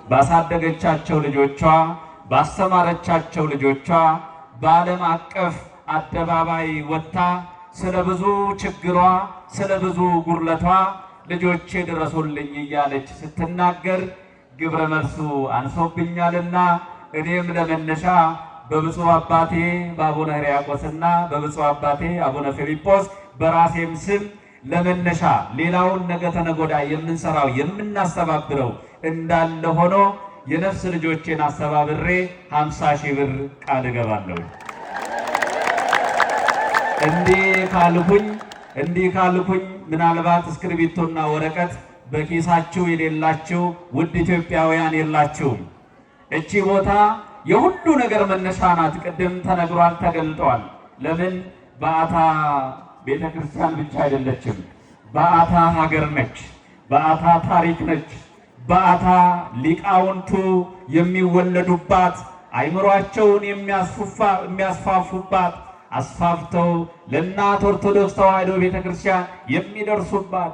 ባሳደገቻቸው ልጆቿ ባስተማረቻቸው ልጆቿ በዓለም አቀፍ አደባባይ ወጥታ ስለ ብዙ ችግሯ ስለ ብዙ ጉርለቷ ልጆቼ ድረሱልኝ እያለች ስትናገር ግብረ መልሱ አንሶብኛልና እኔም ለመነሻ በብፁዕ አባቴ በአቡነ ሕርያቆስና በብፁዕ አባቴ አቡነ ፊልጶስ በራሴም ስም ለመነሻ ሌላውን ነገ ተነገ ወዲያ የምንሰራው የምናስተባብረው እንዳለ ሆኖ የነፍስ ልጆቼን አስተባብሬ 50,000 ብር ቃል እገባለሁ። እንዲህ ካልኩኝ ምናልባት እስክሪብቶና ወረቀት በኪሳችሁ የሌላችሁ ውድ ኢትዮጵያውያን የላችሁም። እቺ ቦታ የሁሉ ነገር መነሻ ናት። ቅድም ተነግሯል፣ ተገልጧል። ለምን በዓታ ቤተክርስቲያን ብቻ አይደለችም። በዓታ ሀገር ነች። በዓታ ታሪክ ነች። በዓታ ሊቃውንቱ የሚወለዱባት አይምሯቸውን የሚያስፋፉባት አስፋፍተው ለእናት ኦርቶዶክስ ተዋሕዶ ቤተክርስቲያን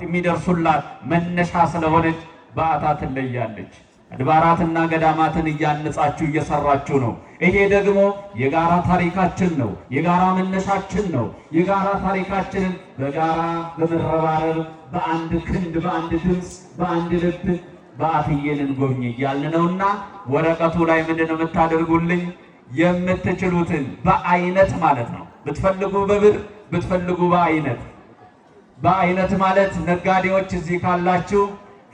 የሚደርሱላት መነሻ ስለሆነች በዓታ ትለያለች። አድባራትና ገዳማትን እያነጻችሁ እየሰራችሁ ነው። ይሄ ደግሞ የጋራ ታሪካችን ነው። የጋራ መነሻችን ነው። የጋራ ታሪካችንን በጋራ በመረባረብ በአንድ ክንድ በአንድ ድምፅ በአንድ ልብ በዓትዬን እንጎብኝ እያልን ነውና ወረቀቱ ላይ ምንድነው የምታደርጉልኝ? የምትችሉትን በአይነት ማለት ነው። ብትፈልጉ በብር ብትፈልጉ በአይነት ማለት ነጋዴዎች እዚህ ካላችሁ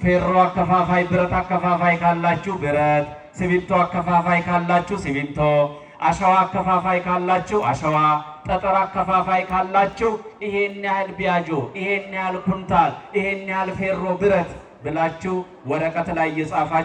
ፌሮ አከፋፋይ ብረት አከፋፋይ ካላችሁ ብረት፣ ሲሚንቶ አከፋፋይ ካላችሁ ሲሚንቶ፣ አሸዋ አከፋፋይ ካላችሁ አሸዋ፣ ጠጠር አከፋፋይ ካላችሁ ይሄን ያህል ቢያጆ፣ ይሄን ያህል ኩንታል፣ ይሄን ያህል ፌሮ ብረት ብላችሁ ወረቀት ላይ እየጻፋችሁ